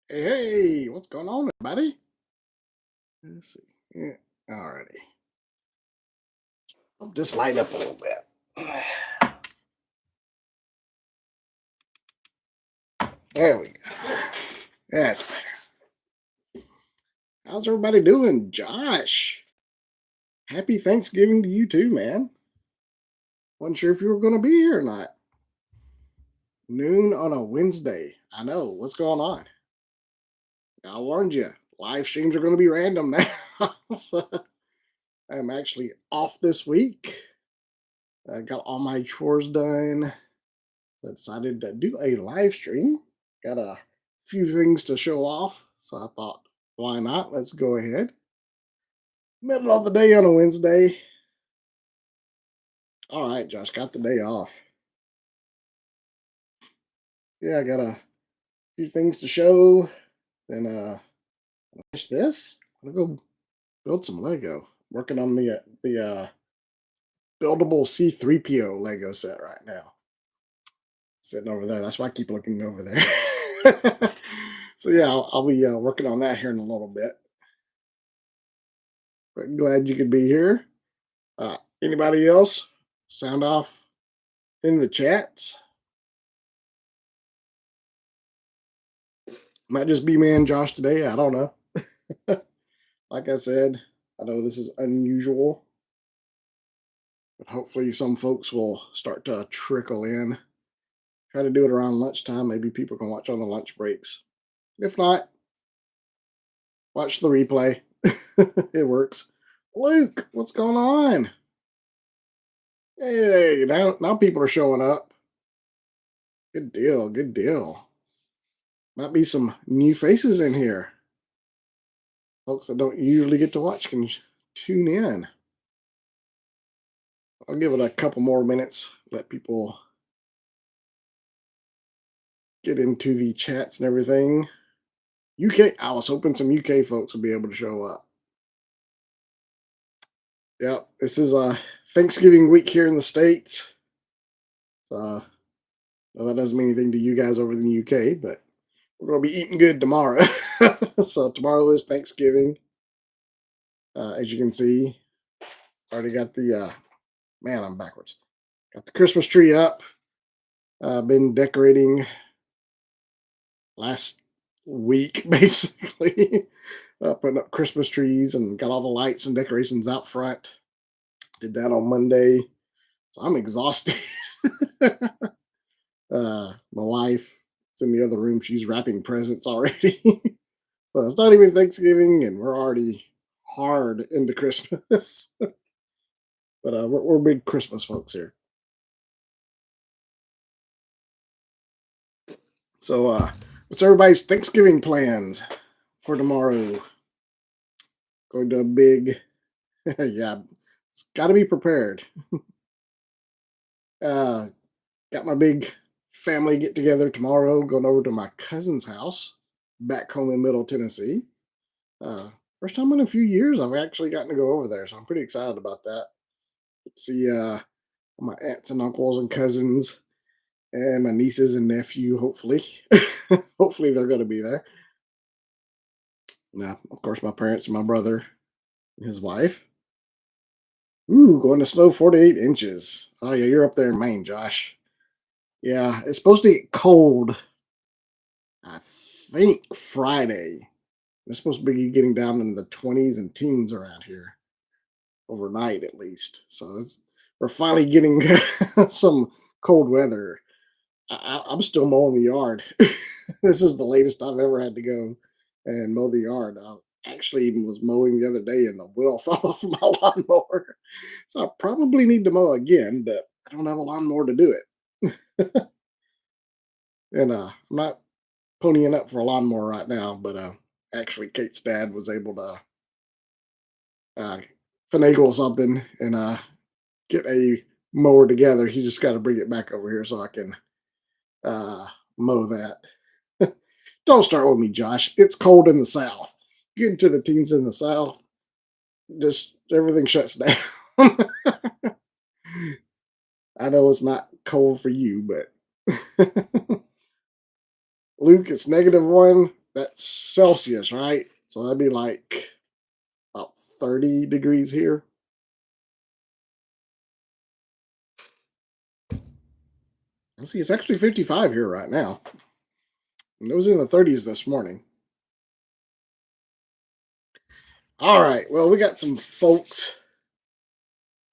Hey, hey, what's going on, everybody? Let's see. Yeah, alrighty. I'll just light up a little bit. There we go. That's better. How's everybody doing? Josh, happy Thanksgiving to you too, man. Wasn't sure if you were going to be here or not. Noon on a Wednesday. I know. What's going on? I warned you. Live streams are going to be random now. So, I'm actually off this week. I got all my chores done. I decided to do a live stream. Got a few things to show off, so I thought, why not? Let's go ahead. Middle of the day on a Wednesday. All right, Josh, got the day off. Yeah, I got a few things to show. Then finish this. I'm gonna go build some Lego. Working on the buildable C3PO Lego set right now. Sitting over there. That's why I keep looking over there. So yeah, I'll be working on that here in a little bit. But glad you could be here. Anybody else? Sound off in the chats. Might just be me and Josh today. I don't know. Like I said, I know this is unusual, but hopefully some folks will start to trickle in. Try to do it around lunchtime. Maybe people can watch on the lunch breaks. If not, watch the replay. It works. Luke, what's going on? Hey, now people are showing up. Good deal. Good deal. Might be some new faces in here. Folks that don't usually get to watch can tune in. I'll give it a couple more minutes, let people get into the chats and everything. UK, I was hoping some UK folks would be able to show up. Yep, this is Thanksgiving week here in the States. So, well, that doesn't mean anything to you guys over in the UK, but we're going to be eating good tomorrow. So, tomorrow is Thanksgiving. As you can see, already got the, man, I'm backwards. Got the Christmas tree up. Been decorating last week, basically. Putting up Christmas trees and got all the lights and decorations out front. Did that on Monday. So I'm exhausted. My wife is in the other room. She's wrapping presents already. So it's not even Thanksgiving, and we're already hard into Christmas. But we're big Christmas folks here. So what's everybody's Thanksgiving plans for tomorrow? Going to a big, yeah, it's got to be prepared. Uh, got my big family get together tomorrow, going over to my cousin's house back home in Middle Tennessee. Uh, First time in a few years I've actually gotten to go over there, so I'm pretty excited about that. See my aunts and uncles and cousins and my nieces and nephew, hopefully. Hopefully they're going to be there. Now, of course, my parents and my brother and his wife. Ooh, going to snow 48 inches. Oh, yeah, you're up there in Maine, Josh. Yeah, it's supposed to get cold, I think, Friday. It's supposed to be getting down in the 20s and teens around here overnight, at least. So we're finally getting some cold weather. I'm still mowing the yard. This is the latest I've ever had to go and mow the yard. I actually even was mowing the other day and the wheel fell off my lawnmower. So I probably need to mow again, but I don't have a lawnmower to do it. And I'm not ponying up for a lawnmower right now, but actually Kate's dad was able to uh, finagle something and get a mower together. He just got to bring it back over here so I can uh, mow that. Don't start with me, Josh. It's cold in the South. Get into the teens in the South, just everything shuts down. I know it's not cold for you, but Luke, it's -1. That's Celsius, right? So that'd be like about 30 degrees here. Let's see, it's actually 55 here right now. And it was in the 30s this morning. All right. Well, we got some folks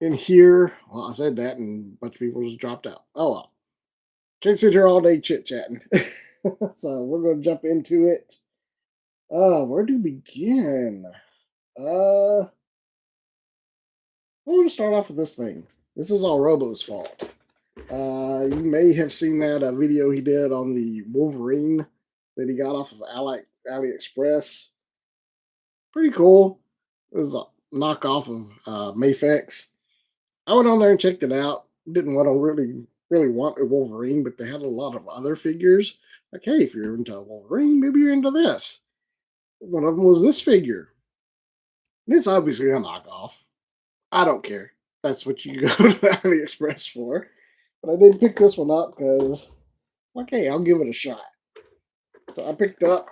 in here. Well, I said that, and a bunch of people just dropped out. Oh well. Can't sit here all day chit chatting. So we're going to jump into it. Where to begin? Uh, we're going to start off with this thing. This is all Robo's fault. You may have seen that video he did on the Wolverine that he got off of AliExpress. Pretty cool. It was a knockoff of Mafex. I went on there and checked it out. Didn't want to really want a Wolverine, but they had a lot of other figures. Like, hey, if you're into Wolverine, maybe you're into this. One of them was this figure. And it's obviously a knockoff. I don't care. That's what you go to AliExpress for. But I did pick this one up because, like, hey, I'll give it a shot. So I picked up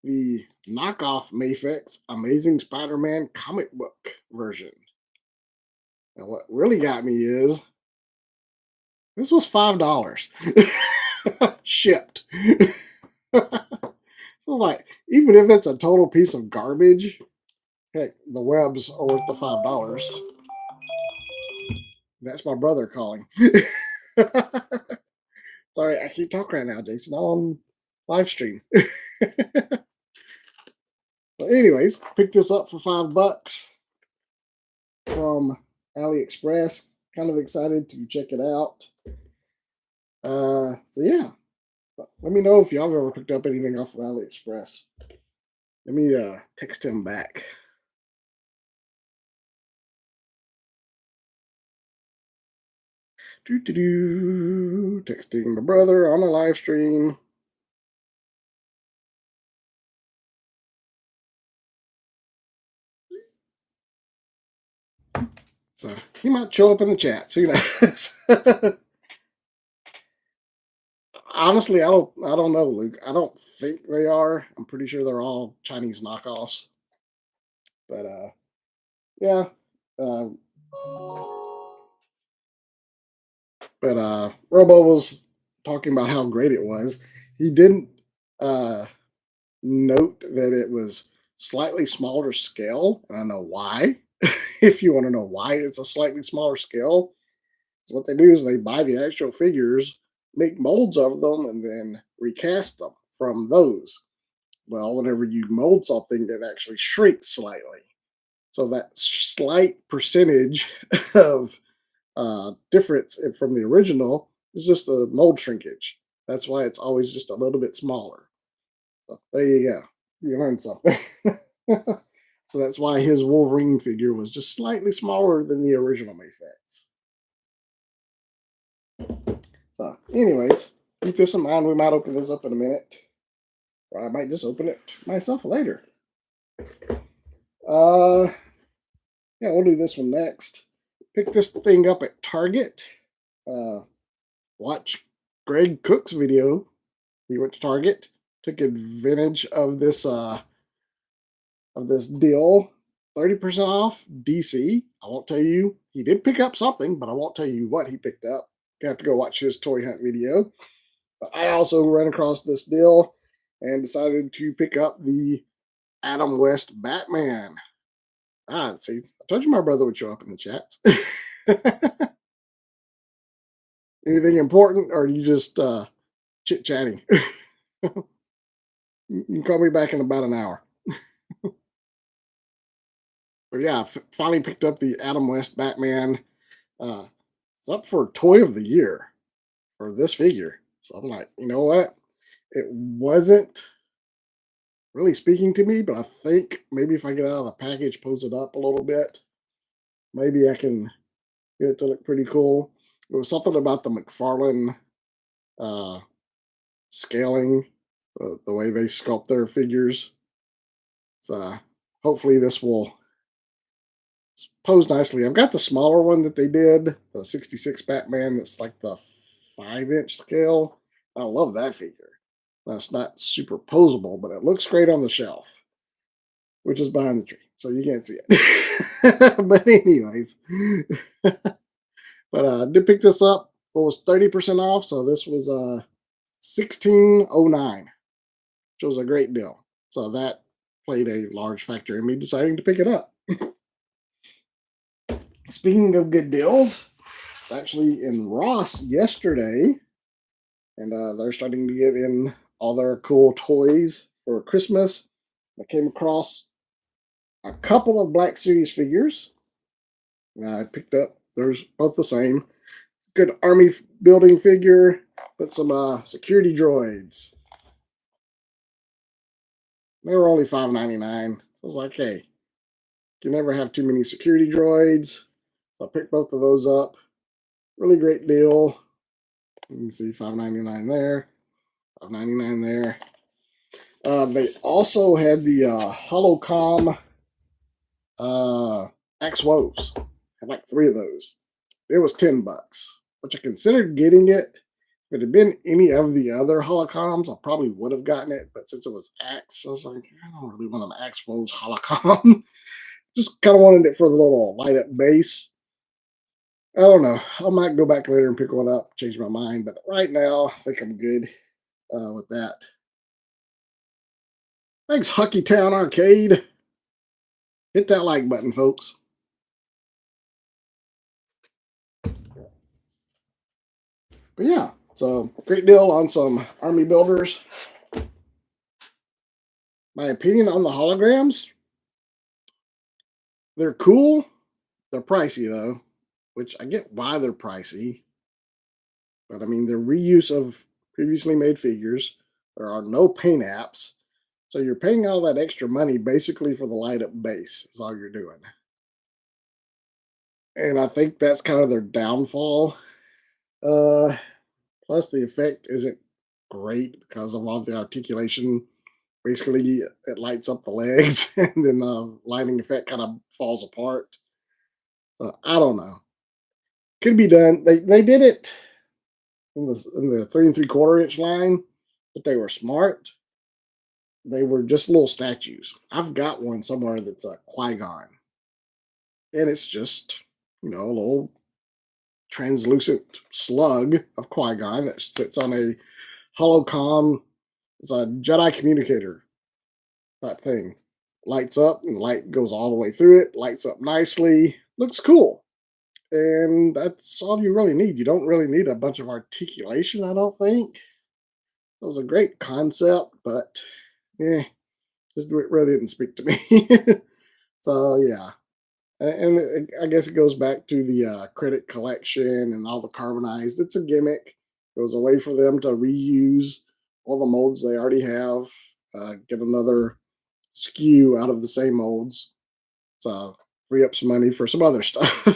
the knockoff Mafex Amazing Spider-Man comic book version. Now, what really got me is this was $5 shipped. So, like, even if it's a total piece of garbage, heck, the webs are worth the $5. That's my brother calling. Sorry, I can't talk right now, Jason. I'm on live stream. But anyways, picked this up for $5 from AliExpress. Kind of excited to check it out. So yeah, let me know if y'all have ever picked up anything off of AliExpress. Let me text him back. Texting my brother on a live stream. So he might show up in the chat. Who knows? Honestly, I don't know, Luke. I don't think they are. I'm pretty sure they're all Chinese knockoffs. But yeah. Uh, but Robo was talking about how great it was. He didn't uh note that it was slightly smaller scale, and I know why. If you want to know why it's a slightly smaller scale, so what they do is they buy the actual figures, make molds of them, and then recast them from those. Well, whenever you mold something, it actually shrinks slightly. So that slight percentage of difference from the original is just the mold shrinkage. That's why it's always just a little bit smaller. So there you go. You learned something. So that's why his Wolverine figure was just slightly smaller than the original Mafex. So, anyways, keep this in mind. We might open this up in a minute, or I might just open it myself later. Uh, yeah, we'll do this one next. Pick this thing up at Target. Watch Greg Cook's video. He went to Target, took advantage of this deal, 30% off DC. I won't tell you. He did pick up something, but I won't tell you what he picked up. You have to go watch his toy hunt video. But I also ran across this deal and decided to pick up the Adam West Batman. See, I told you my brother would show up in the chats. Anything important, or are you just chit chatting? You can call me back in about an hour. But yeah, finally picked up the Adam West Batman. Uh, it's up for Toy of the Year for this figure. So I'm like, you know what? It wasn't really speaking to me, but I think maybe if I get out of the package, pose it up a little bit, maybe I can get it to look pretty cool. It was something about the McFarlane uh, scaling, the way they sculpt their figures. So hopefully this will pose nicely. I've got the smaller one that they did, the 66 Batman that's like the 5-inch scale. I love that figure. That's not superposable, but it looks great on the shelf, which is behind the tree, so you can't see it. But anyways, but I did pick this up. It was 30% off, so this was 1609, which was a great deal. So that played a large factor in me deciding to pick it up. Speaking of good deals, it's actually in Ross yesterday, and they're starting to get in all their cool toys for Christmas. I came across a couple of Black Series figures. I picked up. There's both the same. Good army building figure, but some security droids. They were only $5.99. I was like, hey, you never have too many security droids. So I picked both of those up. Really great deal. You can see $5.99 there, $5.99 there. They also had the Holocom X-Woes. Had like 3 of those. It was $10, which I considered getting it. If it had been any of the other holocoms, I probably would have gotten it. But since it was Axe, I was like, I don't really want an Axe-Woes holocom. Just kind of wanted it for the little light up base. I don't know. I might go back later and pick one up, change my mind. But right now, I think I'm good with that. Thanks, Hucky Town Arcade. Hit that like button, folks. But yeah, so great deal on some army builders. My opinion on the holograms, they're cool. They're pricey though, which I get why they're pricey. But I mean, they're reuse of previously made figures. There are no paint apps. So you're paying all that extra money basically for the light up base, is all you're doing. And I think that's kind of their downfall. Uh, Plus, the effect isn't great because of all the articulation. Basically, it lights up the legs, and then the lighting effect kind of falls apart. I don't know. Could be done. They did it in the 3 3/4 inch line, but they were smart. They were just little statues. I've got one somewhere that's a Qui-Gon, and it's just a little translucent slug of Qui-Gon that sits on a holocom. It's a Jedi communicator type thing. Lights up and the light goes all the way through it, lights up nicely, looks cool. And that's all you really need. You don't really need a bunch of articulation, I don't think. It was a great concept, but just really didn't speak to me. So yeah. And I guess it goes back to the credit collection and all the carbonized. It's a gimmick. It was a way for them to reuse all the molds they already have, get another SKU out of the same molds. So free up some money for some other stuff.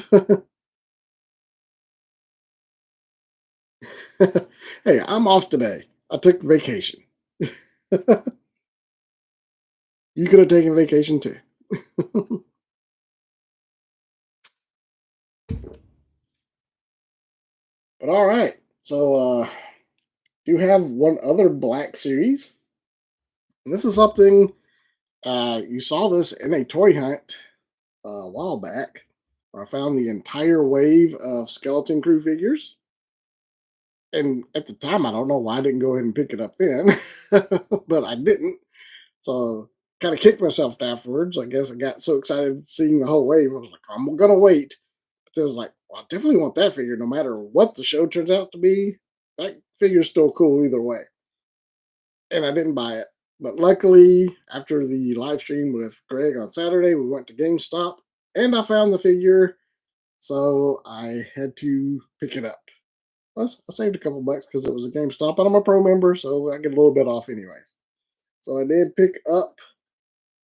Hey, I'm off today. I took vacation. You could have taken vacation too. But all right. So do have one other Black Series. And this is something you saw this in a toy hunt a while back, where I found the entire wave of Skeleton Crew figures. And at the time, I don't know why I didn't go ahead and pick it up then, but I didn't. So kind of kicked myself afterwards. I guess I got so excited seeing the whole wave. I was like, I'm gonna wait. But then I was like, well, I definitely want that figure, no matter what the show turns out to be. That figure's still cool either way. And I didn't buy it. But luckily, after the live stream with Greg on Saturday, we went to GameStop and I found the figure. So I had to pick it up. Plus, I saved a couple bucks because it was a GameStop and I'm a pro member, so I get a little bit off anyways. So I did pick up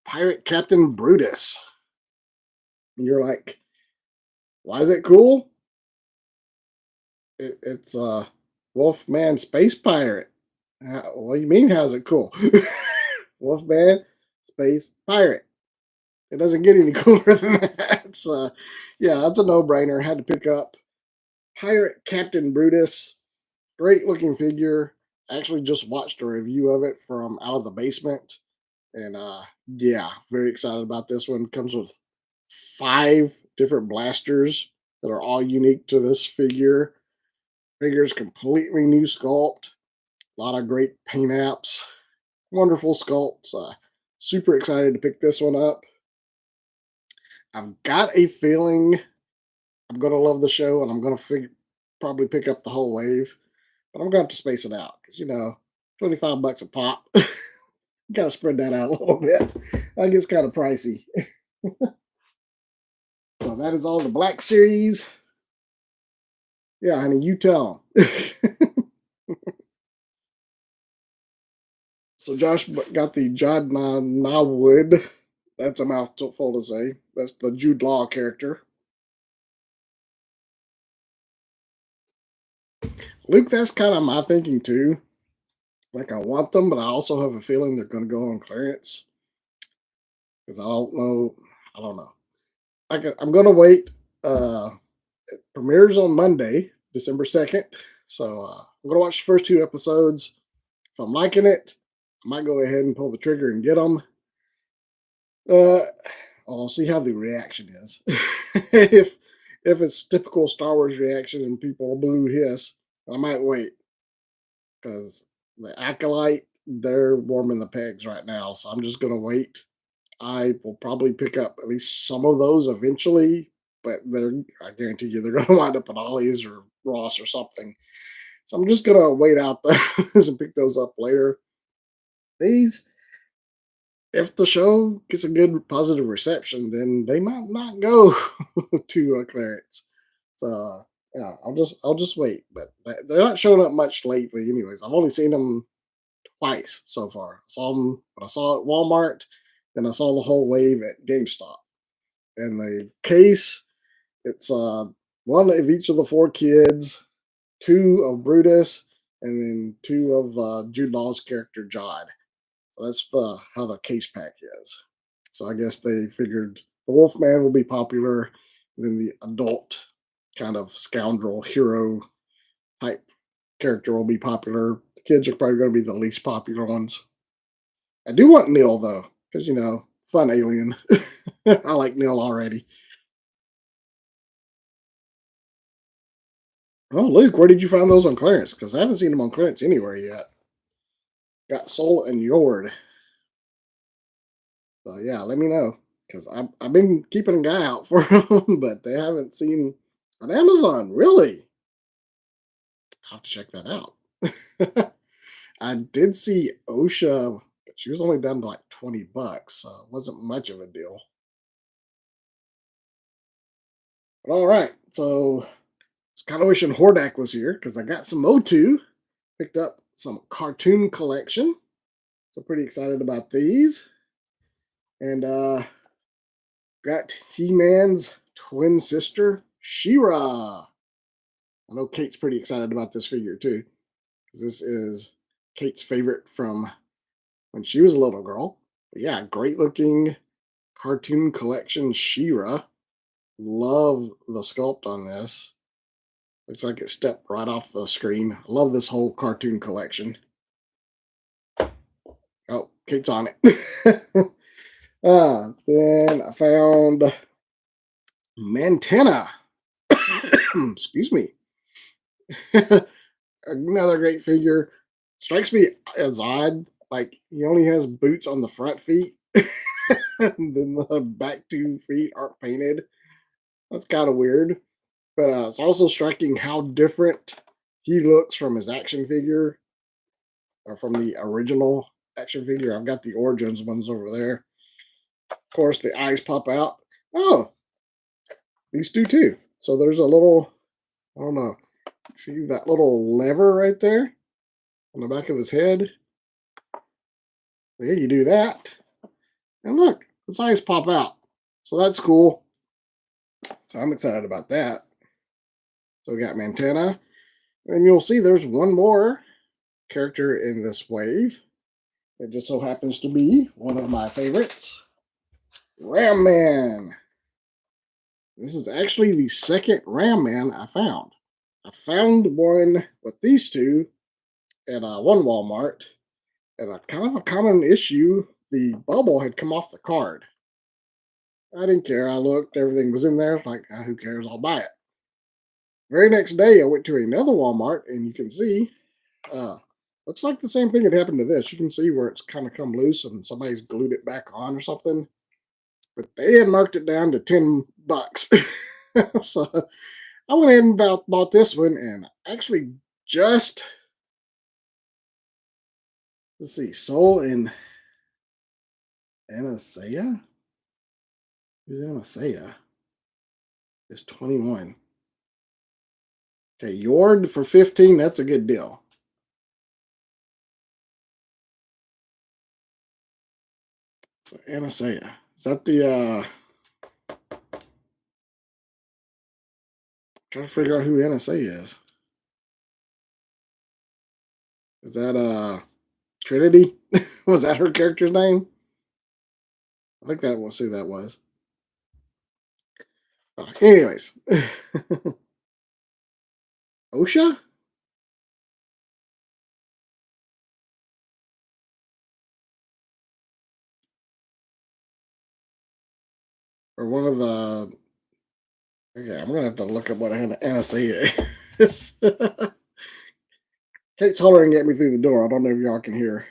Pirate Captain Brutus. And you're like, why is it cool? It's a Wolfman Space Pirate. What do you mean, how's it cool? Wolfman Space Pirate. It doesn't get any cooler than that. So, yeah, that's a no-brainer. Had to pick up Pirate Captain Brutus. Great looking figure. I actually just watched a review of it from Out of the Basement, and yeah, very excited about this one. Comes with 5 different blasters that are all unique to this figure. Figure's completely new sculpt. A lot of great paint apps. Wonderful sculpts. Super excited to pick this one up. I've got a feeling I'm gonna love the show, and I'm gonna probably pick up the whole wave. But I'm gonna have to space it out because 25 bucks a pop. Gotta spread that out a little bit. That gets kind of pricey. So that is all the Black Series. Yeah, honey, you tell 'em. So Josh got the Jadna Nawood. That's a mouthful to say. That's the Jude Law character. Luke, that's kind of my thinking too. Like I want them, but I also have a feeling they're going to go on clearance because I don't know. I don't know. I'm going to wait. It premieres on Monday, December 2nd. So I'm going to watch the first 2 episodes. If I'm liking it, I might go ahead and pull the trigger and get them. Uh, I'll see how the reaction is. If it's typical Star Wars reaction and people boo hiss, I might wait because the Acolyte they're warming the pegs right now. So I'm just gonna wait. I will probably pick up at least some of those eventually, but I guarantee you they're gonna wind up at Ollie's or Ross or something. So I'm just gonna wait out those and pick those up later. These if the show gets a good positive reception, then they might not go to a clearance. So yeah, I'll just wait. But they're not showing up much lately, anyways. I've only seen them twice so far. I saw them when I saw it at Walmart, then I saw the whole wave at GameStop. And the case, it's one of each of the 4 kids, 2 of Brutus, and then 2 of Jude Law's character Jod. That's how the case pack is. So I guess they figured the Wolfman will be popular, and then the adult kind of scoundrel hero type character will be popular. The kids are probably going to be the least popular ones. I do want Neil though, because fun alien. I like Neil already. Oh, Luke, where did you find those on clearance? Because I haven't seen them on clearance anywhere yet. Got Soul and Yord. So yeah, let me know because I've been keeping an eye out for them, but they haven't seen on Amazon. Really, I'll have to check that out. I did see OSHA, but she was only down to like 20 bucks, so it wasn't much of a deal. But all right, so I was kind of wishing Hordak was here because I got some O2, picked up some cartoon collection, so pretty excited about these, and got He-Man's twin sister, She-Ra. I know Kate's pretty excited about this figure too, because this is Kate's favorite from when she was a little girl. But yeah, great looking cartoon collection She-Ra. Love the sculpt on this. Looks like it stepped right off the screen. I love this whole cartoon collection. Oh, Kate's on it. Then I found Mantenna. Excuse me. Another great figure. Strikes me as odd. Like he only has boots on the front feet, and then the back 2 feet aren't painted. That's kind of weird. But it's also striking how different he looks from his action figure or from the original action figure. I've got the Origins ones over there. Of course, the eyes pop out. Oh, these do too. So there's a little, I don't know, see that little lever right there on the back of his head? Yeah, you do that. And look, his eyes pop out. So that's cool. So I'm excited about that. So we got Mantenna. And you'll see there's one more character in this wave. It just so happens to be one of my favorites, Ram Man. This is actually the second Ram Man I found. I found one with these two at one Walmart, and a kind of a common issue. The bubble had come off the card. I didn't care. I looked, everything was in there. Like, who cares? I'll buy it. Very next day, I went to another Walmart, and you can see, uh, looks like the same thing had happened to this. You can see where it's kind of come loose, and somebody's glued it back on or something. But they had marked it down to $10. So I went ahead and bought this one, and actually just let's see, Soul and Anastasia. Who's Anastasia? Is 21. Okay, Yord for 15. That's a good deal. So Anastasia. Is that the trying to figure out who Anastasia is. Is that Trinity? Was that her character's name? I think that was who that was. Anyways. Osha? Or one of the okay, I'm gonna have to look up what Anastasia is. Kate's hollering at me through the door. I don't know if y'all can hear.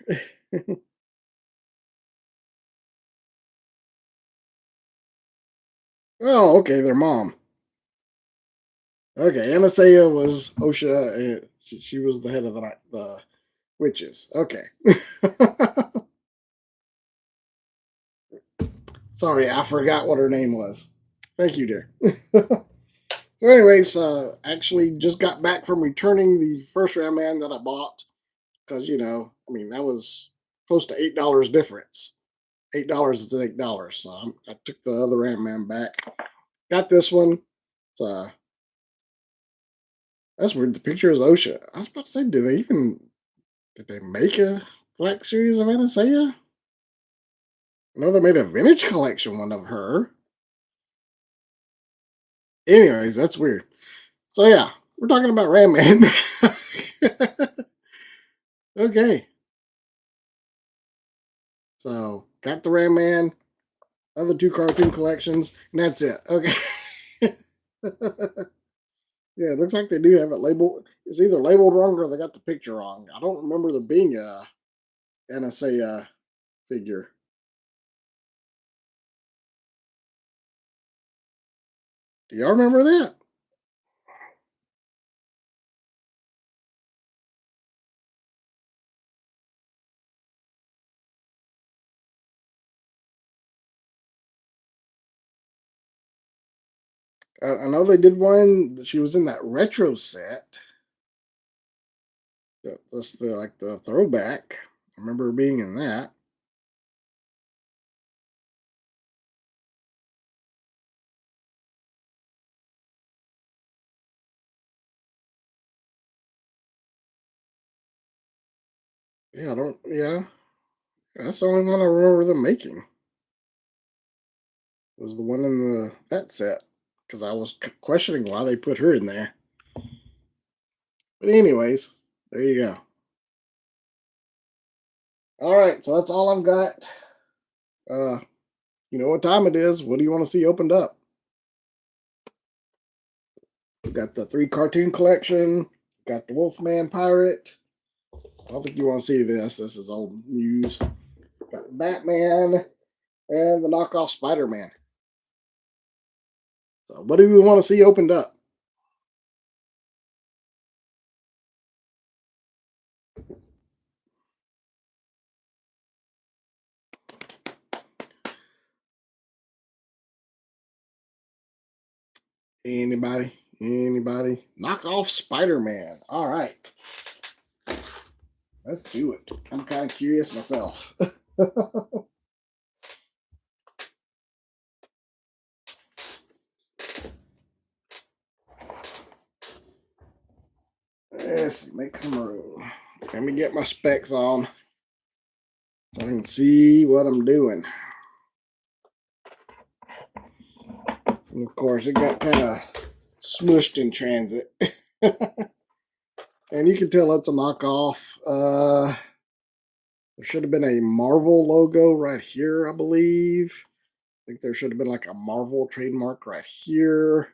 Oh, okay, their mom. Okay, Anastasia was Osha, and she was the head of the witches. Okay. Sorry, I forgot what her name was. Thank you, dear. So, anyways, actually just got back from returning the first Ram Man that I bought because I mean that was close to $8 difference. $8 is $8. So I took the other Ram Man back. Got this one. So that's weird. The picture is OSHA. I was about to say, did they make a Black Series of Anastasia? I know they made a vintage collection one of her. Anyways, that's weird. So yeah, we're talking about Ram Man. Okay. So got the Ram Man, other two cartoon collections, and that's it. Okay. Yeah, it looks like they do have it labeled. It's either labeled wrong or they got the picture wrong. I don't remember there being a NSA figure. Do y'all remember that? I know they did one. She was in that retro set. That's the like the throwback. I remember her being in that. Yeah, I don't. Yeah, that's the only one I remember them making. Was the one in the that set because I was questioning why they put her in there. But anyways, there you go. All right, so that's all I've got. Uh, you know what time it is. What do you want to see opened up? We've got the three cartoon collection. Got the Wolfman Pirate. I don't think you want to see this. This is old news. Got Batman and the knockoff Spider Man. So, what do we want to see opened up? Anybody? Anybody? Knockoff Spider Man. All right. Let's do it. I'm kind of curious myself. Let's make some room. Let me get my specs on so I can see what I'm doing. And of course, it got kind of smushed in transit. And you can tell it's a knockoff. There should have been a Marvel logo right here, I believe. I think there should have been like a Marvel trademark right here.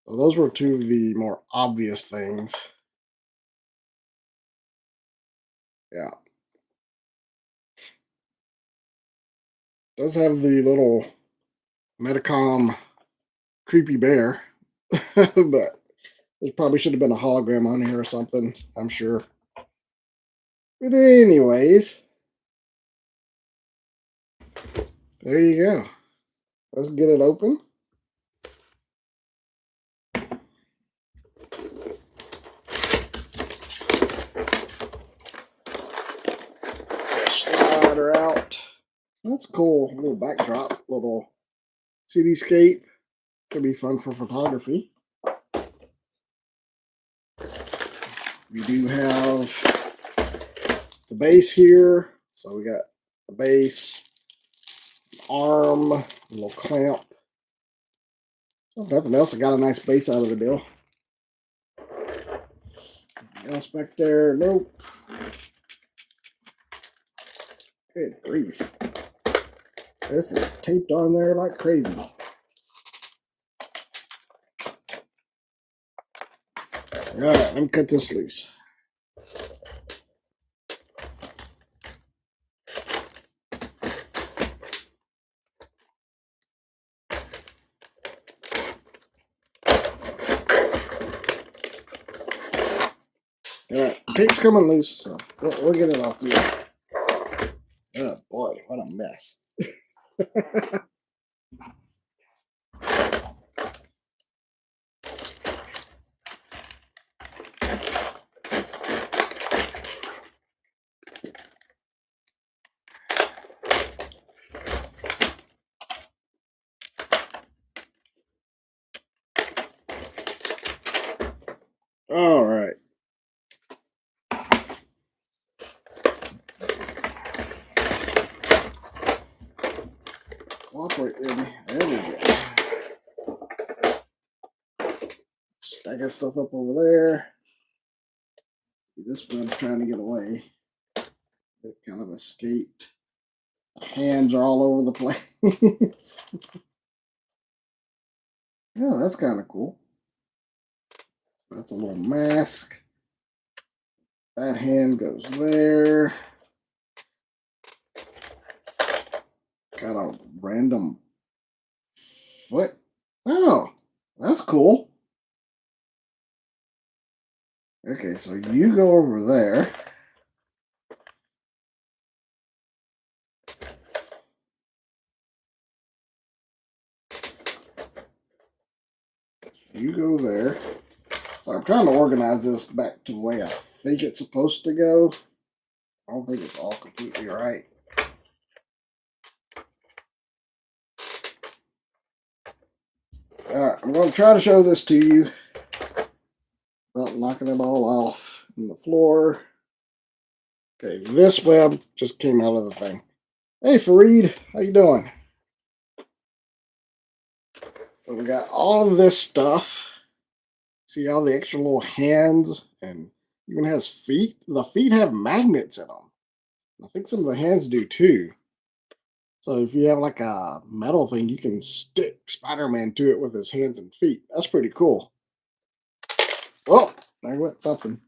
So those were two of the more obvious things. Yeah. Does have the little Metacom creepy bear, but there probably should have been a hologram on here or something, I'm sure. But anyways, there you go. Let's get it open. Slide her out. That's cool. A little backdrop, little cityscape. Could be fun for photography. We do have the base here. So we got the base, arm, a little clamp. So if nothing else, I got a nice base out of the deal. Anything else back there? Nope. Good grief. This is taped on there like crazy. All right, let me cut this loose. All right, tape's coming loose, so we'll get it off here. Oh boy, what a mess. All right. Cooperate with me. There we go. Stacking stuff up over there. This one's trying to get away. It kind of escaped. Hands are all over the place. Yeah, that's kind of cool. That's a little mask. That hand goes there. Got a random foot. Oh, that's cool. Okay, so you go over there. You go there. So I'm trying to organize this back to the way I think it's supposed to go. I don't think it's all completely right. All right, I'm going to try to show this to you without knocking it all off on the floor. Okay, this web just came out of the thing. Hey, Fareed, how you doing? So we got all of this stuff. See all the extra little hands and even has feet. The feet have magnets in them. I think some of the hands do too. So if you have like a metal thing, you can stick Spider-Man to it with his hands and feet. That's pretty cool. Well, there went something.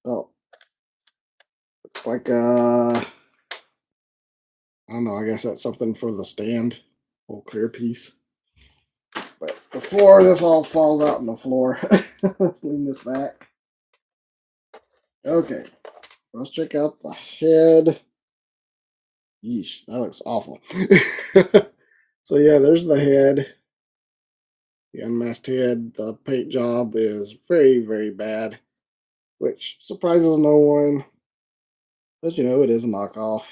Oh, looks like I don't know. I guess that's something for the stand. Whole clear piece. But before this all falls out on the floor, let's lean this back. Okay, let's check out the head. Yeesh, that looks awful. So yeah, there's the head. The unmasked head. The paint job is very, very bad, which surprises no one. But you know, it is a knockoff.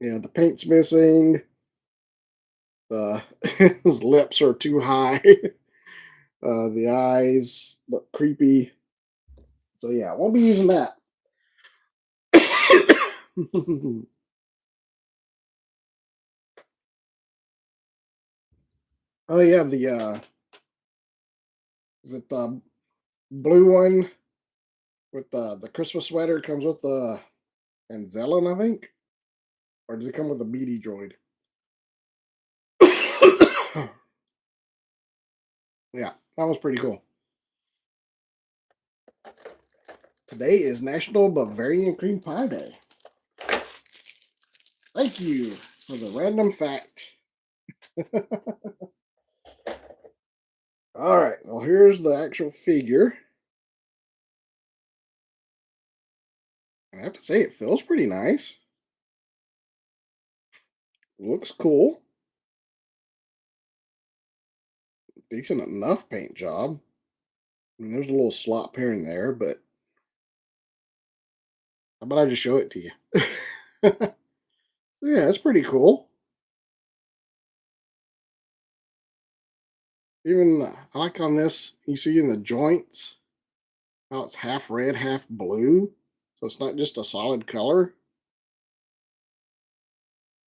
Yeah, the paint's missing. The his lips are too high. The eyes look creepy. So yeah, I won't be using that. Oh yeah, Is it the blue one with the Christmas sweater? Comes with the Anzelin, I think, or does it come with a BD droid? Yeah, that was pretty cool. Today is National Bavarian Cream Pie Day. Thank you for the random fact. All right, well, here's the actual figure. I have to say, it feels pretty nice. Looks cool. Decent enough paint job. I mean, there's a little slop here and there, but how about I just show it to you? Yeah, it's pretty cool. Even I like on this, you see in the joints how it's half red, half blue. So it's not just a solid color.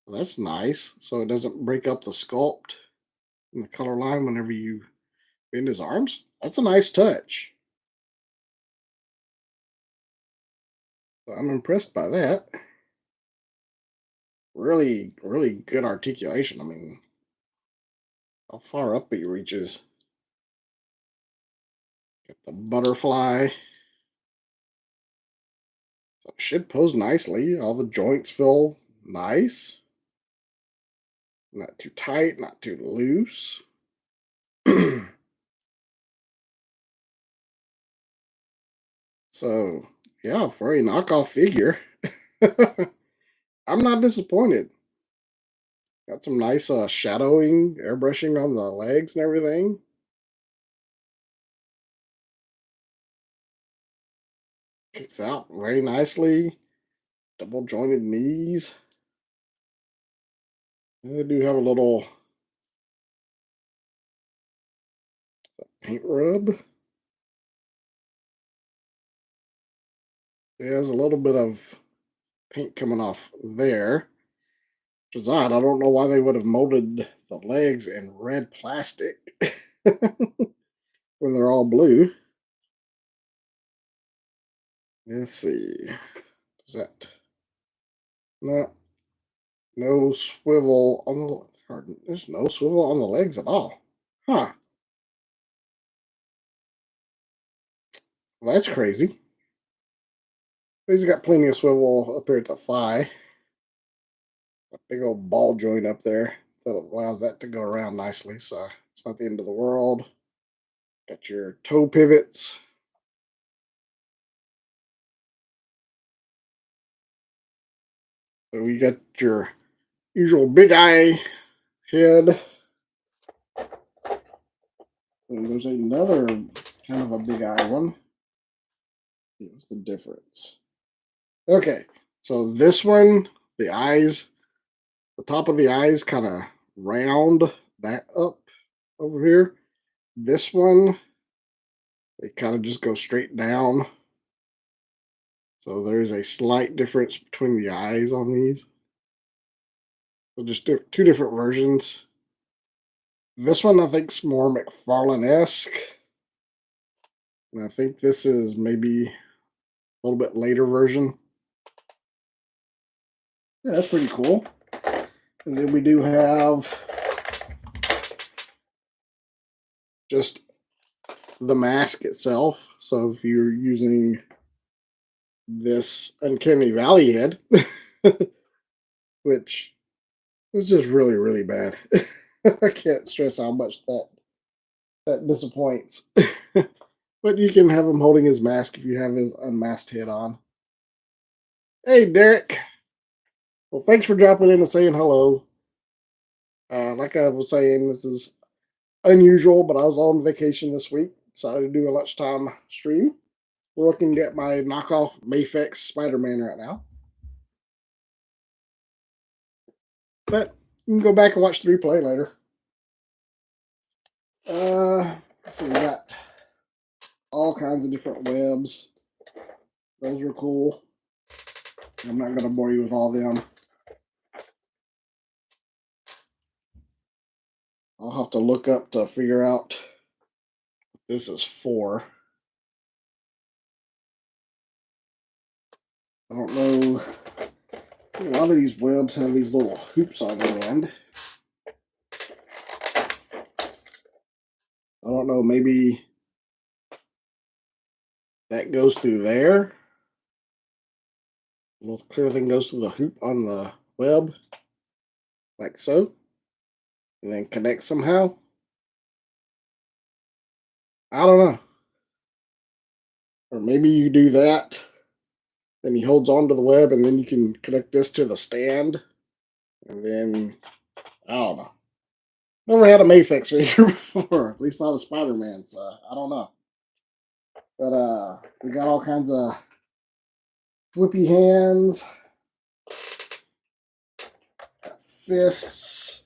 That's nice. So it doesn't break up the sculpt and the color line whenever you bend his arms. That's a nice touch. So I'm impressed by that. Really, really good articulation. I mean, how far up he reaches. Got the butterfly. So it should pose nicely. All the joints feel nice. Not too tight, not too loose. So, yeah, for a knockoff figure, I'm not disappointed. Got some nice shadowing, airbrushing on the legs and everything. Kicks out very nicely. Double jointed knees. I do have a little paint rub. There's a little bit of paint coming off there, which is odd. I don't know why they would have molded the legs in red plastic when they're all blue. Let's see. Is that no no swivel on the there's no swivel on the legs at all. Huh. Well, that's crazy. He's got plenty of swivel up here at the thigh. A big old ball joint up there that allows that to go around nicely. So it's not the end of the world. Got your toe pivots. So you got your usual big eye head. And there's another kind of a big eye one. What's the difference? Okay, so this one, the eyes, the top of the eyes kind of round back up over here. This one, they kind of just go straight down. So there's a slight difference between the eyes on these. So just two different versions. This one I think's more McFarlane-esque. And I think this is maybe a little bit later version. Yeah, that's pretty cool. And then we do have just the mask itself. So if you're using this Uncanny Valley head, which is just really, really bad. I can't stress how much that disappoints. But you can have him holding his mask if you have his unmasked head on. Hey, Derek. Well, thanks for dropping in and saying hello. Like I was saying, this is unusual, but I was on vacation this week. Decided to do a lunchtime stream. We're looking at my knockoff Mafex Spider-Man right now. But you can go back and watch the replay later. So we got all kinds of different webs. Those are cool. I'm not going to bore you with all them. I'll have to look up to figure out This is 4. I don't know. See, a lot of these webs have these little hoops on the end. I don't know, maybe that goes through there. The little clear thing goes through the hoop on the web, like so, and then connects somehow. I don't know. Or maybe you do that, then he holds on to the web, and then you can connect this to the stand, and then I don't know. Never had a Mayfix right here before, at least not a Spider-Man, so I don't know. But we got all kinds of flippy hands, fists.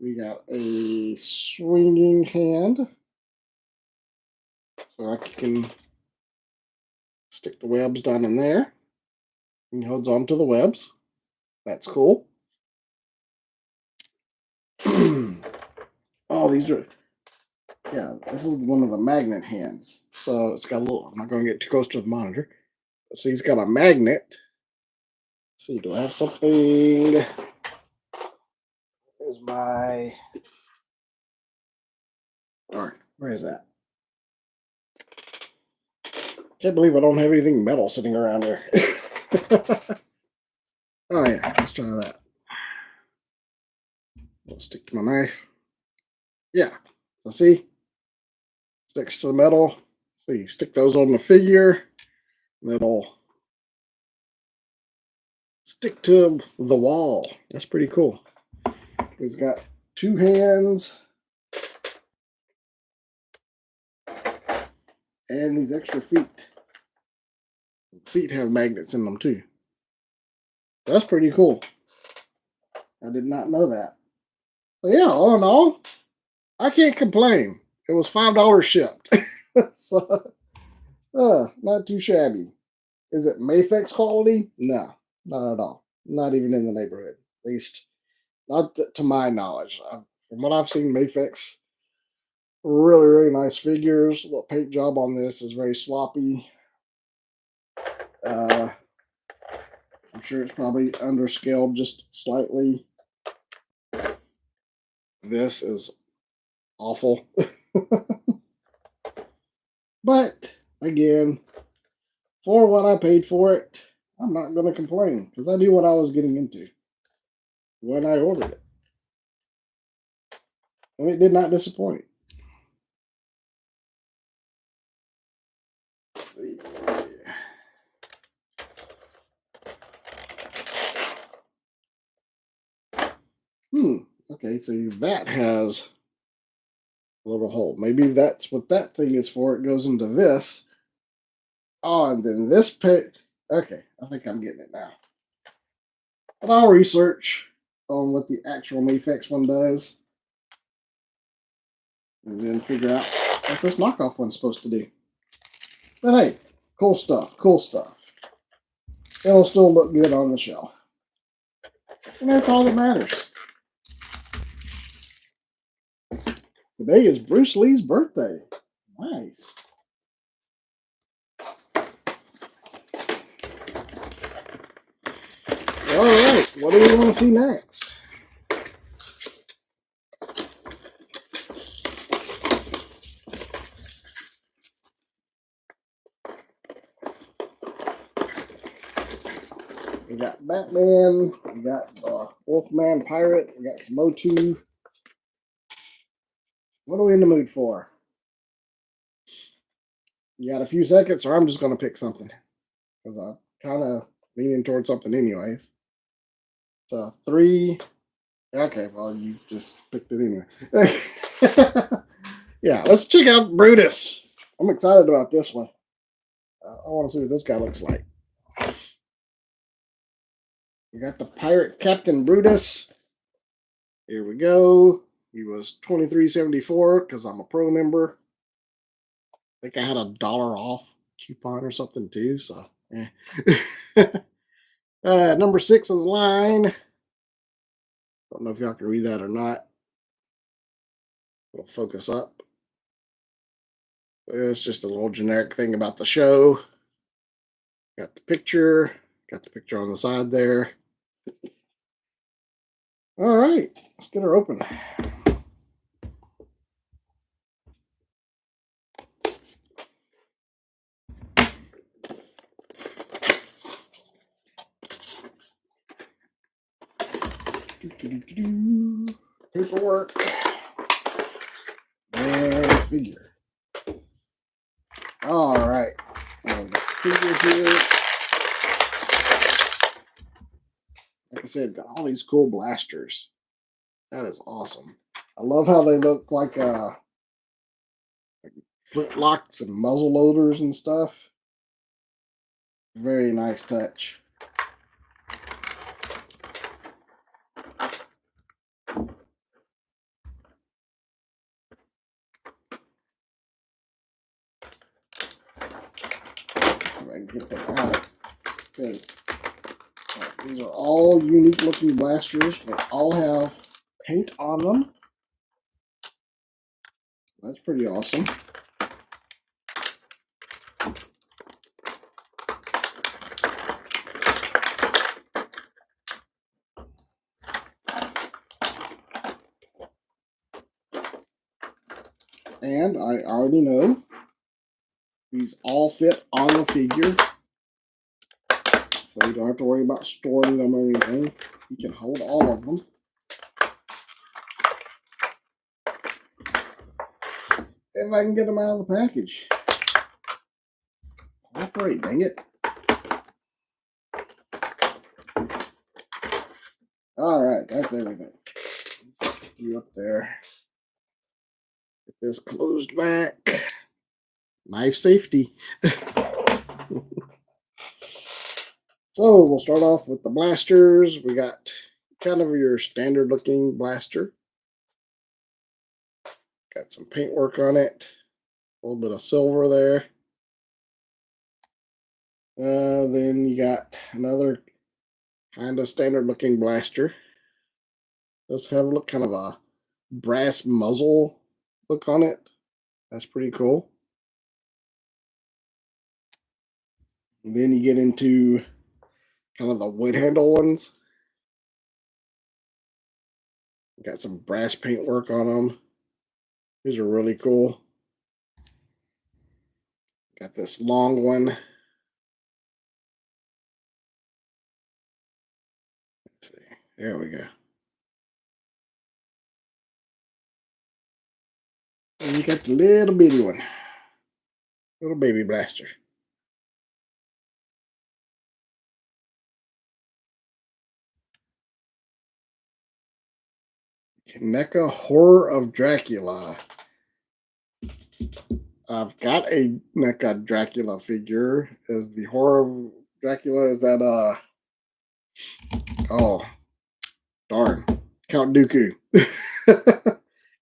We got a swinging hand, so I can stick the webs down in there. And he holds on to the webs. That's cool. Oh, these are, yeah, this is one of the magnet hands. So it's got a little, I'm not going to get too close to the monitor. So he's got a magnet. Let's see, do I have something? Here's my, darn, where is that? Can't believe I don't have anything metal sitting around here. Oh yeah, let's try that. I'll stick to my knife. Yeah, so see, sticks to the metal. So you stick those on the figure, and it'll stick to the wall. That's pretty cool. He's got 2 hands and these extra feet. Feet have magnets in them too. That's pretty cool. I did not know that. So yeah, all in all, I can't complain. It was $5 shipped. So not too shabby. Is it Mayfix quality? No, not at all. Not even in the neighborhood. At least not to my knowledge. From what I've seen, Mayfix, really, really nice figures. The paint job on this is very sloppy. I'm sure it's probably underscaled just slightly. This is awful. But again, for what I paid for it, I'm not going to complain because I knew what I was getting into when I ordered it. And it did not disappoint. Let's see. Okay, so that has a little hole. Maybe that's what that thing is for. It goes into this. Oh, and then this pit. Okay, I think I'm getting it now. But I'll research on what the actual Mayfix one does. And then figure out what this knockoff one's supposed to do. But hey, cool stuff, cool stuff. It'll still look good on the shelf. And that's all that matters. Today is Bruce Lee's birthday. Nice. All right, what do we want to see next? We got Batman, we got Wolfman Pirate, we got some O2. What are we in the mood for? You got a few seconds, or I'm just going to pick something because I'm kind of leaning towards something, anyways. So 3. Okay, well, you just picked it anyway. Yeah, let's check out Brutus. I'm excited about this one. I want to see what this guy looks like. We got the Pirate Captain Brutus. Here we go. He was $23.74 because I'm a pro member. I think I had $1 off coupon or something too. So, yeah. Number 6 on the line. Don't know if y'all can read that or not. It'll focus up. It's just a little generic thing about the show. Got the picture on the side there. All right, let's get her open. Paperwork and figure. All right, I've got the figure here. Like I said, got all these cool blasters. That is awesome. I love how they look like flintlocks and muzzle loaders and stuff. Very nice touch. Let's see if I can get that out. Okay. These are all unique looking blasters. They all have paint on them. That's pretty awesome. And I already know these all fit on the figure. So you don't have to worry about storing them or anything. You can hold all of them. If I can get them out of the package. Operate, dang it. Alright, that's everything. Let's get you up there. Get this closed back. Knife safety. So we'll start off with the blasters. We got kind of your standard looking blaster. Got some paintwork on it. A little bit of silver there. Then you got another kind of standard looking blaster. Does have a look kind of a brass muzzle look on it. That's pretty cool. And then you get into kind of the wood handle ones. Got some brass paintwork on them. These are really cool. Got this long one. Let's see. There we go. And you got the little bitty one. Little baby blaster. NECA Horror of Dracula. I've got a NECA Dracula figure. Is the Horror of Dracula, is that oh darn, Count Dooku.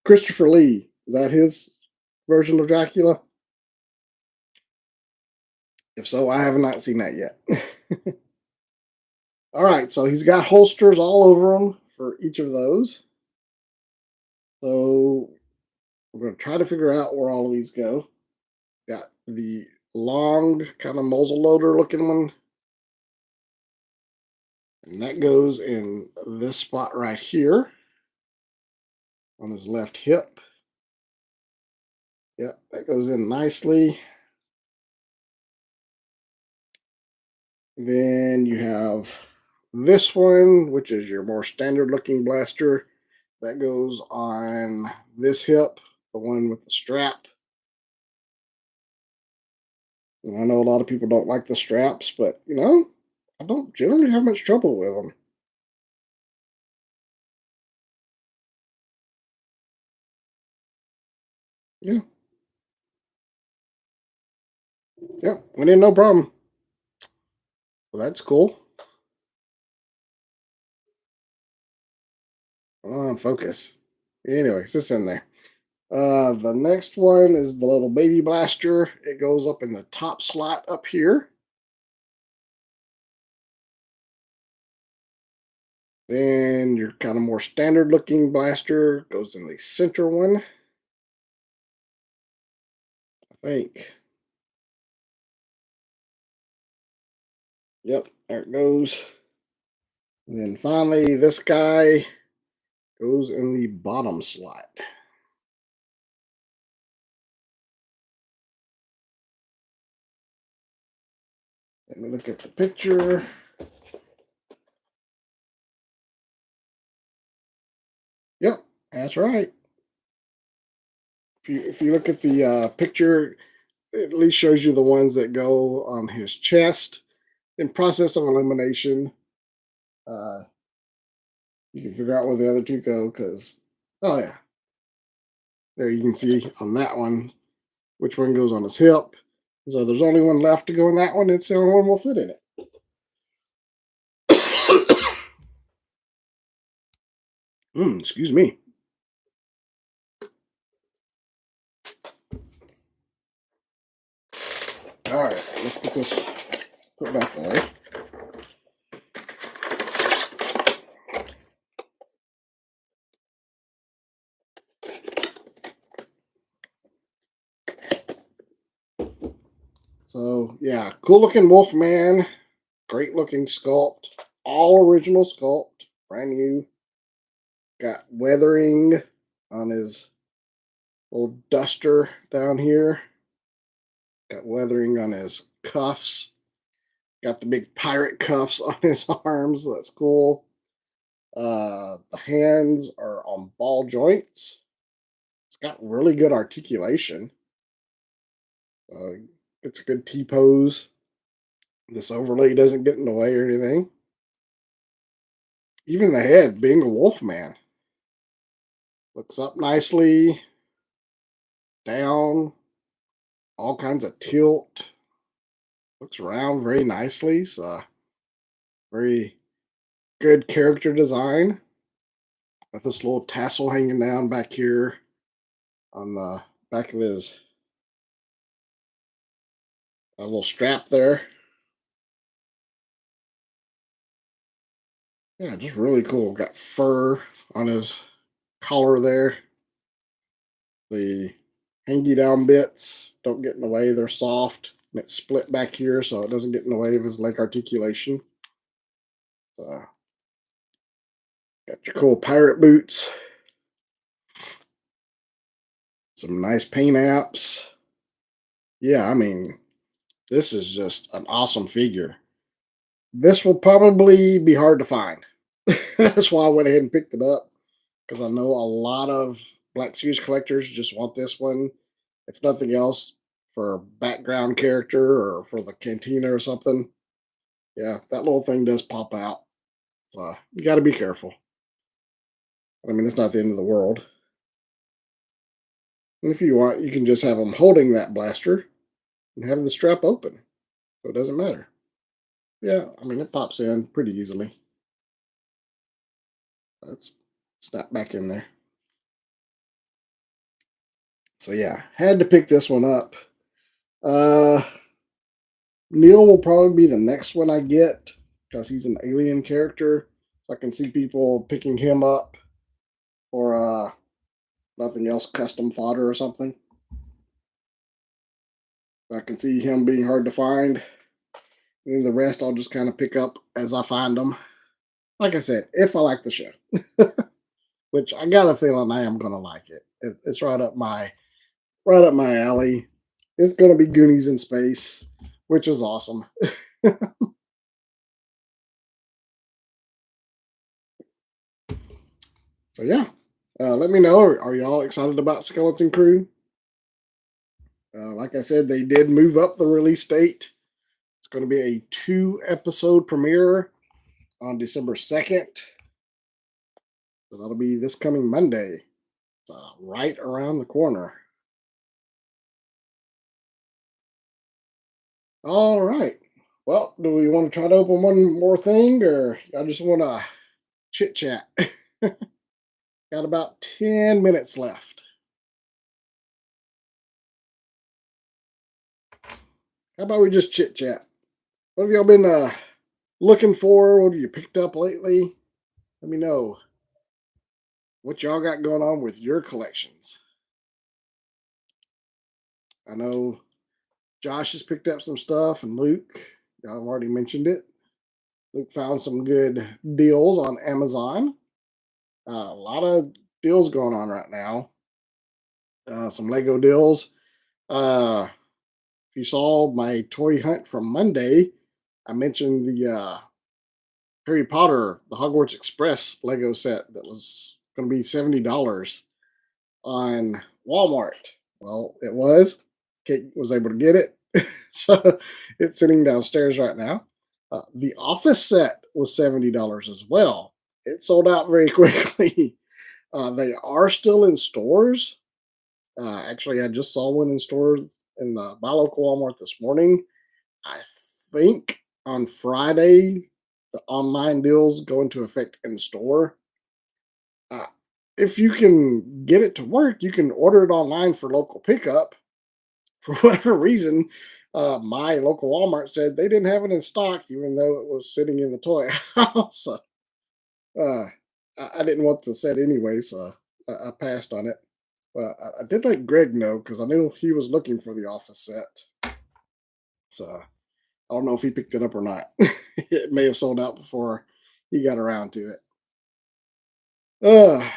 Christopher Lee. Is that his version of Dracula? If so, I have not seen that yet. All right, so he's got holsters all over him for each of those. So we're going to try to figure out where all of these go. Got the long kind of muzzle loader looking one. And that goes in this spot right here on his left hip. Yep, that goes in nicely. Then you have this one, which is your more standard looking blaster. That goes on this hip, the one with the strap. And I know a lot of people don't like the straps, but you know, I don't generally have much trouble with them. Yeah, yeah, we didn't no problem. Well, that's cool. On focus. Anyways, it's in there. The next one is the little baby blaster. It goes up in the top slot up here. Then your kind of more standard looking blaster goes in the center one. I think. Yep, there it goes. And then finally, this guy goes in the bottom slot. Let me look at the picture. Yep, that's right. If you look at the picture, it at least shows you the ones that go on his chest. In process of elimination, uh, you can figure out where the other two go. Because, oh yeah, there you can see on that one which one goes on his hip. So there's only one left to go in that one. It's the only one will fit in it. Excuse me. All right, let's get this put back away. So yeah, cool looking Wolfman, great looking sculpt, all original sculpt, brand new. Got weathering on his little duster down here. Got weathering on his cuffs. Got the big pirate cuffs on his arms. That's cool. The hands are on ball joints. It's got really good articulation. It's a good T pose. This overlay doesn't get in the way or anything. Even the head, being a wolf man, looks up nicely, down, all kinds of tilt. Looks around very nicely. So very good character design. Got this little tassel hanging down back here on the back of his a little strap there. Yeah, just really cool. Got fur on his collar there. The hangy down bits don't get in the way. They're soft. And it's split back here so it doesn't get in the way of his leg articulation. So, got your cool pirate boots. Some nice paint apps. Yeah, I mean, this is just an awesome figure. This will probably be hard to find. That's why I went ahead and picked it up, because I know a lot of Black Series collectors just want this one, if nothing else, for a background character or for the cantina or something. Yeah, that little thing does pop out. So you got to be careful. I mean, it's not the end of the world. And if you want, you can just have them holding that blaster and have the strap open. So it doesn't matter. Yeah, I mean, it pops in pretty easily. Let's snap back in there. So yeah, had to pick this one up. Uh Neil will probably be the next one I get because he's an alien character. So I can see people picking him up for nothing else, custom fodder or something. I can see him being hard to find. And then the rest I'll just kind of pick up as I find them. Like I said, if I like the show, which I got a feeling I am gonna like it. It's right up my alley. It's gonna be Goonies in space, which is awesome. So yeah, let me know. Are y'all excited about Skeleton Crew? Like I said, they did move up the release date. It's going to be a 2 episode premiere on December 2nd. So that'll be this coming Monday. Right around the corner. All right. Well, do we want to try to open one more thing, or I just want to chit chat? Got about 10 minutes left. How about we just chit chat? What have y'all been looking for? What have you picked up lately? Let me know what y'all got going on with your collections. I know Josh has picked up some stuff, and Luke, I've already mentioned it. Luke found some good deals on Amazon. A lot of deals going on right now. Some Lego deals. If you saw my toy hunt from Monday, I mentioned the Harry Potter, the Hogwarts Express Lego set that was going to be $70 on Walmart. Well, it was. Kate was able to get it. So it's sitting downstairs right now. The Office set was $70 as well. It sold out very quickly. They are still in stores. Actually, I just saw one in stores in my local Walmart this morning. I think on Friday, the online deals go into effect in store. Uh, if you can get it to work, you can order it online for local pickup. For whatever reason, my local Walmart said they didn't have it in stock, even though it was sitting in the toy house. So, uh, I didn't want the set anyway, so I passed on it. But I did let Greg know because I knew he was looking for the Office set. So I don't know if he picked it up or not. It may have sold out before he got around to it. Uh,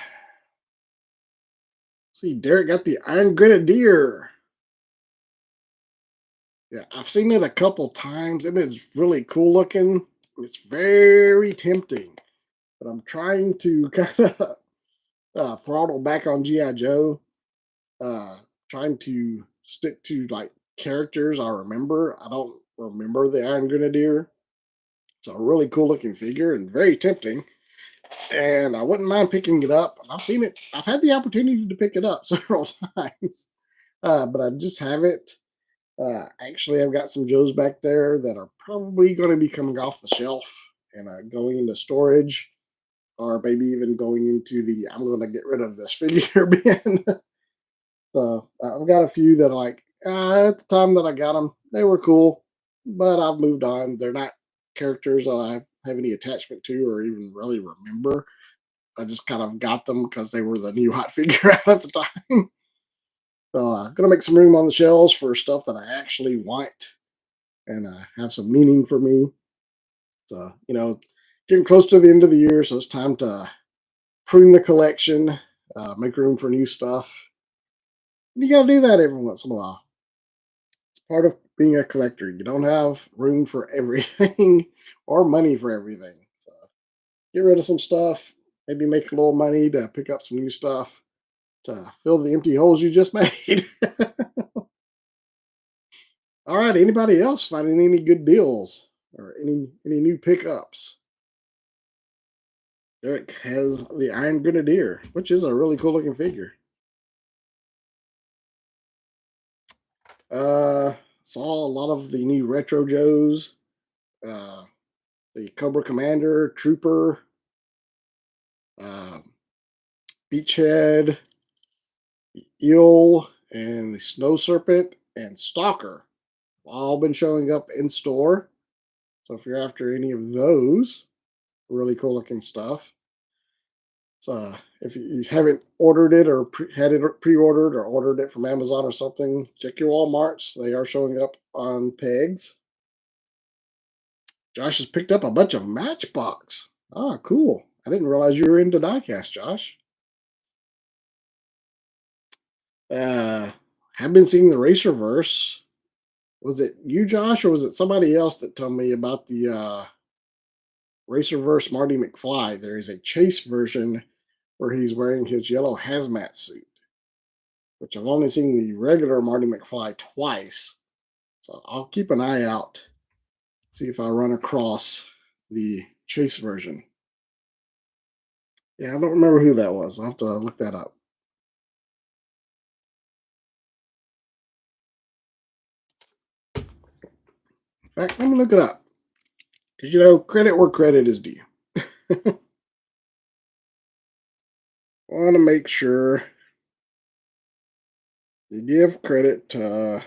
see, Derek got the Iron Grenadier. Yeah, I've seen it a couple times and it's really cool looking. It's very tempting, but I'm trying to kind of throttle back on G.I. Joe, uh, trying to stick to like characters I remember. I don't remember the Iron Grenadier. It's a really cool looking figure and very tempting. And I wouldn't mind picking it up. I've seen it, I've had the opportunity to pick it up several times, but I just haven't. Actually, I've got some Joes back there that are probably going to be coming off the shelf and going into storage, or maybe even going into the I'm going to get rid of this figure bin. So I've got a few that are like at the time that I got them, they were cool, but I've moved on. They're not characters that I have any attachment to or even really remember. I just kind of got them because they were the new hot figure out at the time. So gonna make some room on the shelves for stuff that I actually want and have some meaning for me. So getting close to the end of the year, so it's time to prune the collection, make room for new stuff. You got to do that every once in a while. It's part of being a collector. You don't have room for everything or money for everything. So get rid of some stuff, maybe make a little money to pick up some new stuff to fill the empty holes you just made. All right. Anybody else finding any good deals or any new pickups? Derek has the Iron Grenadier, which is a really cool looking figure. Uh, saw a lot of the new Retro Joes, uh, the Cobra Commander, Trooper, um, Beachhead, Eel, and the Snow Serpent and Stalker. All been showing up in store. So if you're after any of those, really cool looking stuff. So if you haven't ordered it or had it pre-ordered or ordered it from Amazon or something, check your WalMarts. They are showing up on pegs. Josh has picked up a bunch of Matchbox. Ah, cool. I didn't realize you were into diecast, Josh. Uh, have been seeing the Racerverse. Was it you, Josh, or was it somebody else that told me about the Racerverse Marty McFly? There is a chase version where he's wearing his yellow hazmat suit, which I've only seen the regular Marty McFly twice. So I'll keep an eye out, see if I run across the chase version. Yeah, I don't remember who that was. I'll have to look that up. In fact, let me look it up. Because, credit where credit is due. Want to make sure you give credit to,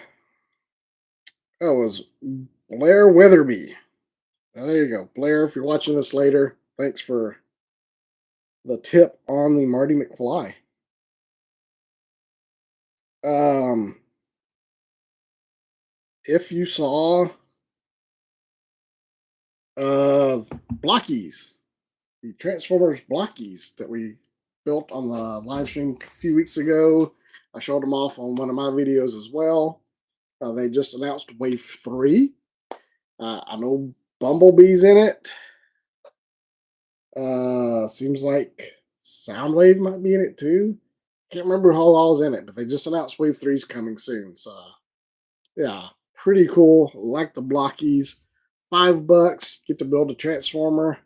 oh, it was Blair Weatherby. There you go. Blair, if you're watching this later, thanks for the tip on the Marty McFly. Um, if you saw uh blockies, the Transformers blockies that we built on the live stream a few weeks ago. I showed them off on one of my videos as well. They just announced Wave 3. I know Bumblebee's in it. Seems like Soundwave might be in it too. Can't remember who all's in it, but they just announced Wave 3's coming soon. So yeah, pretty cool. Like the blockies. $5. Get to build a transformer.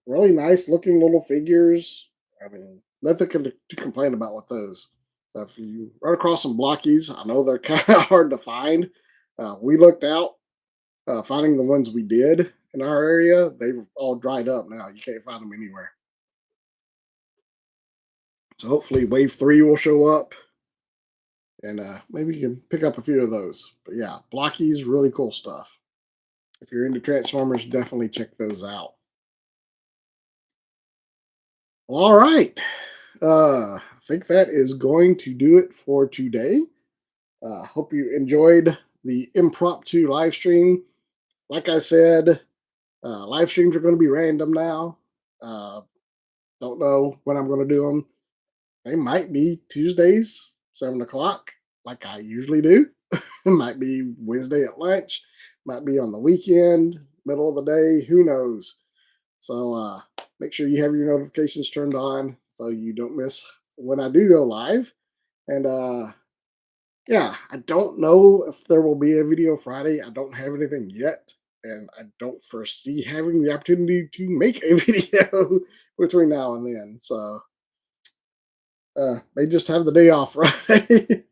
Really nice looking little figures. I mean, nothing to complain about with those. So if you run across some blockies, I know they're kind of hard to find. We looked out, finding the ones we did in our area. They've all dried up now. You can't find them anywhere. So hopefully Wave 3 will show up and maybe you can pick up a few of those. But yeah, blockies, really cool stuff. If you're into Transformers, definitely check those out. All right. I think that is going to do it for today. Hope you enjoyed the impromptu live stream. Like I said, live streams are going to be random now. Uh, don't know when I'm going to do them. They might be Tuesdays, 7 o'clock, like I usually do. It might be Wednesday at lunch. Might be on the weekend, middle of the day. Who knows? So make sure you have your notifications turned on so you don't miss when I do go live. And yeah, I don't know if there will be a video Friday. I don't have anything yet. And I don't foresee having the opportunity to make a video between now and then. So they just have the day off, right?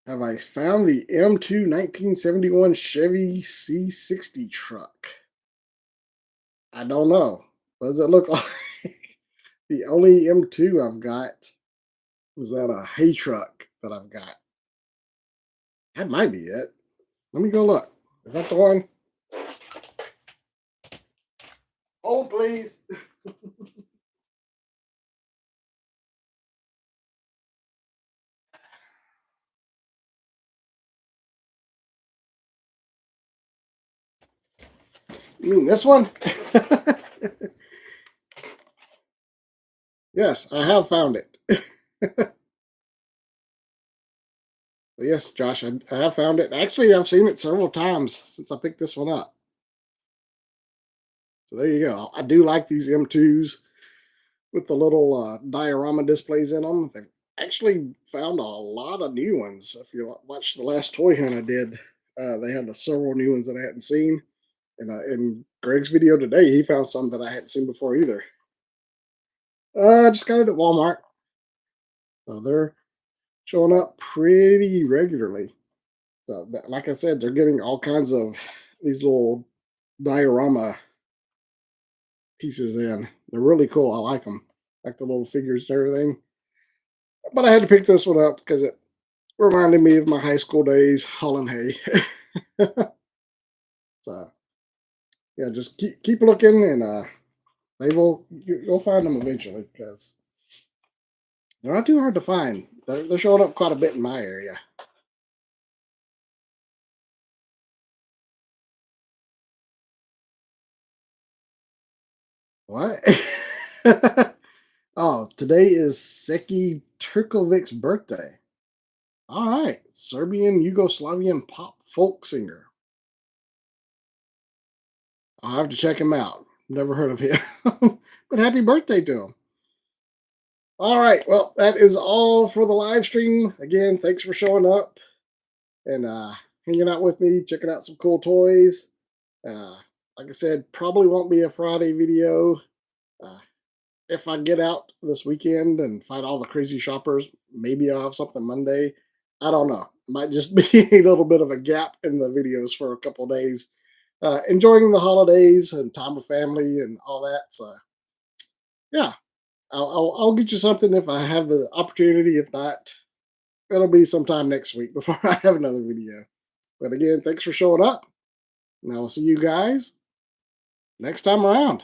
Have I found the M2 1971 Chevy C60 truck? I don't know. What does it look like? The only M2 I've got was that a hay truck that I've got. That might be it. Let me go look. Is that the one? Hold, please. You mean this one? Yes, I have found it. Yes, Josh, I have found it. Actually, I've seen it several times since I picked this one up. So there you go. I do like these M2s with the little diorama displays in them. They've actually found a lot of new ones. If you watch the last toy hunt I did, they had several new ones that I hadn't seen. And in Greg's video today, he found some that I hadn't seen before either. I just got it at Walmart. So they're showing up pretty regularly. So, like I said, they're getting all kinds of these little diorama pieces in. They're really cool. I like them, like the little figures and everything. But I had to pick this one up because it reminded me of my high school days hauling hay. So yeah, just keep looking, and you'll find them eventually because they're not too hard to find. They're showing up quite a bit in my area. What? Oh, today is Seki Turkovic's birthday. All right, Serbian Yugoslavian pop folk singer. I'll have to check him out. Never heard of him, but happy birthday to him. All right, well, that is all for the live stream. Again, thanks for showing up and hanging out with me, checking out some cool toys. Uh, like I said, probably won't be a Friday video. Uh, if I get out this weekend and fight all the crazy shoppers, maybe I'll have something Monday. I don't know. It might just be a little bit of a gap in the videos for a couple days. Enjoying the holidays and time with family and all that. So, yeah, I'll get you something if I have the opportunity. If not, it'll be sometime next week before I have another video. But again, thanks for showing up. And I will see you guys next time around.